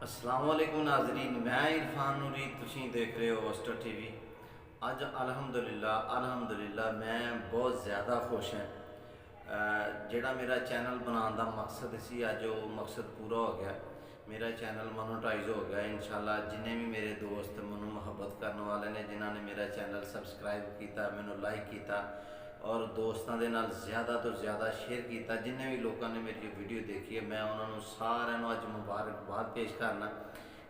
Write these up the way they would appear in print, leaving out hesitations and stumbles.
अस्सलाम वालेकुम नाजरीन, मैं इरफान नूरी, तुसीं देख रहे हो ओस्टर टीवी। अज अल्हम्दुलिल्लाह मैं बहुत ज़्यादा खुश हैं। जिहड़ा मेरा चैनल बनाने का मकसद सी, अज वो मकसद पूरा हो गया। मेरा चैनल मोनेटाइज हो गया इंशाल्लाह। जिन्हें भी मेरे दोस्त मैनू मुहब्बत करने वाले ने, जिन्होंने मेरा चैनल सबसक्राइब किया, मैनू लाइक किया और दोस्तों के नाल ज़्यादा तो ज़्यादा शेयर किया, जिन्हें भी लोगों ने मेरी वीडियो देखी है, मैं उन्होंने सारे अज मुबारकबाद पेश करना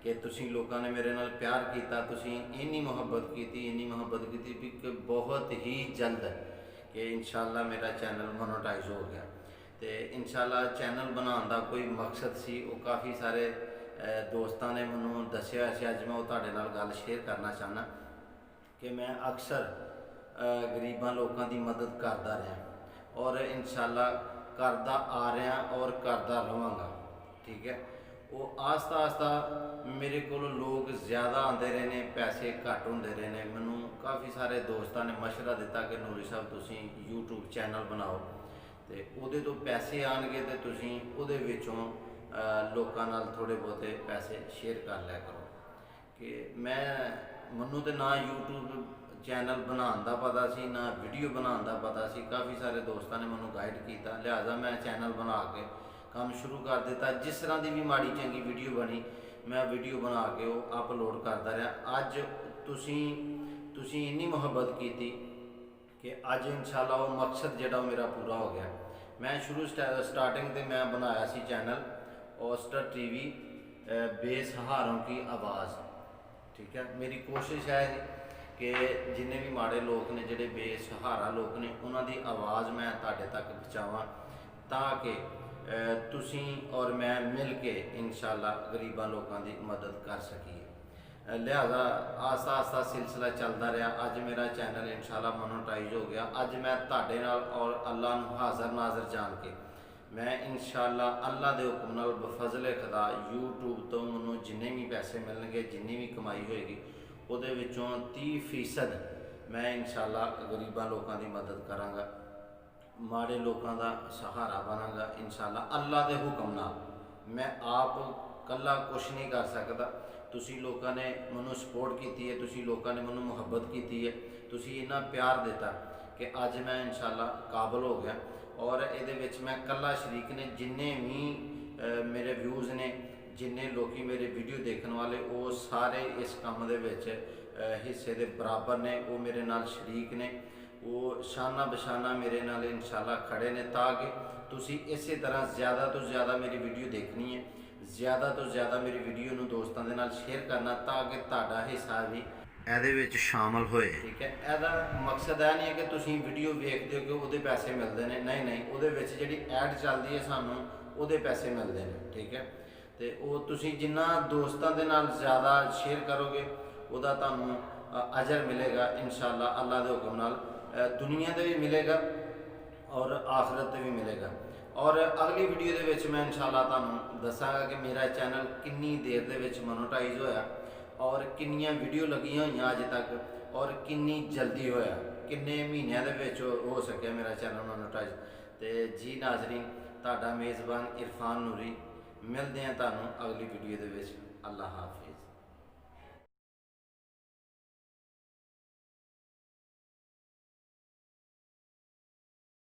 कि तुसीं लोगों ने मेरे नाल प्यार किया, तुसीं इन्नी मुहब्बत की भी बहुत ही जल्द कि इंशाल्लाह मेरा चैनल मोनेटाइज हो गया। तो इंशाल्लाह चैनल बनाने का कोई मकसद सी, वो काफ़ी सारे दोस्तों ने मैनू दसिया। अज मैं तुहाडे नाल गल शेयर करना चाहना कि मैं अक्सर गरीबां लोगों की मदद करता रहा और इंशाल्लाह करता आ रहा और करता रहांगा। ठीक है, वो आस्ता आस्ता मेरे को लोग ज़्यादा आते रहे ने, पैसे घट होंदे रहे ने। मैनू काफ़ी सारे दोस्तों ने मशवरा दिता कि नूरी साहब तुसीं यूट्यूब चैनल बनाओ, तो उहदे तो पैसे आएंगे तो तुसीं उहदे विचों लोकां नाल थोड़े बहुते पैसे शेयर कर लिया करो। कि मैनू तो ना यूट्यूब चैनल बनाने का पता सी, ना वीडियो बनाने का पता सी। काफ़ी सारे दोस्तों ने मैनू गाइड किया, लिहाजा मैं चैनल बना के काम शुरू कर दिता। जिस तरह की भी माड़ी चंगी वीडियो बनी, मैं वीडियो बना के वो अपलोड करता रहा। अज तुसीं इन्नी मुहब्बत की कि अज इंशाल्लाह वो मकसद जोड़ा मेरा पूरा हो गया। मैं शुरू स्टार्टिंग से मैं बनाया सी चैनल ओस्टर टीवी बेसहारों की आवाज़। ठीक है, मेरी कोशिश है कि जिन्हें भी माड़े लोग ने, जोड़े बेसहारा लोग ने, उन्होंने आवाज़ मैं तुहाडे तक पहुँचावां ताकि तुसीं और मैं मिल के इंशाल्लाह गरीबां लोगों की मदद कर सकीए। लिहाजा आस्ता आस्ता सिलसिला चलता रहा। अज मेरा चैनल इंशाल्लाह मोनेटाइज हो गया। अज मैं तुहाडे नाल और अल्लाह नूं हाज़र नाज़र जान के मैं इंशाल्लाह अल्लाह के हुक्म नाल बफजले खुदा यूट्यूब तो मैनूं जिन्ने भी पैसे मिलणगे, जिन्नी भी कमाई होएगी, उहदे विचों 30% मैं इंशाल्लाह गरीबां लोगों की मदद करांगा, माड़े लोगों का सहारा बनांगा इंशाल्लाह अल्लाह के हुक्म नाल। मैं आप कला कुछ नहीं कर सकता। तुसी लोगों ने मैनू सपोर्ट की है, तुसी लोगों ने मैनू मुहब्बत की है, तुसी इन्ना प्यार देता कि अज मैं इंशाल्लाह काबल हो गया। और ये मैं कला शरीक ने, जिन्ने भी मेरे व्यूज़ ने, जिन्ने लोग मेरे वीडियो देखने वाले, वो सारे इस काम के हिस्से के बराबर ने, वो मेरे नाल शरीक ने, वो शाना बशाना मेरे नाल इंशाल्लाह खड़े ने, ताकि तुसी इस तरह ज़्यादा तो ज़्यादा मेरी वीडियो देखनी है, ज़्यादा तो ज़्यादा मेरी वीडियो नूं दोस्तों के नाल शेयर करना, ताकि तुहाडा हिस्सा भी ये शामिल होए। ठीक है, यदा मकसद यह नहीं है कि तुसीं वीडियो वेखते हो कि वो पैसे मिलते हैं, नहीं, वो जी ऐड चलती है सानूं वो पैसे मिलते हैं। ठीक है, तो वो तुसीं जिन्ना दोस्तों के नाल ज़्यादा शेयर करोगे, वह तुहानूं अजर मिलेगा इंशाल्लाह अल्लाह के हुक्म नाल। दुनिया से भी मिलेगा और आखरत से भी मिलेगा। और अगली वीडियो के मैं इंशाल्लाह तुहानूं दसांगा कि मेरा चैनल कितनी देर के मोनेटाइज होया और कितनियां वीडियो लगियां हुई अज तक और कितनी जल्दी होया, किन्ने महीनों हो सकिया मेरा चैनल मोनेटाइज। तो जी नाजरीन, तुहाडा मेज़बान इरफान नूरी, मिलते हैं तुहानूं अगली वीडियो के। अल्लाह हाफिज़।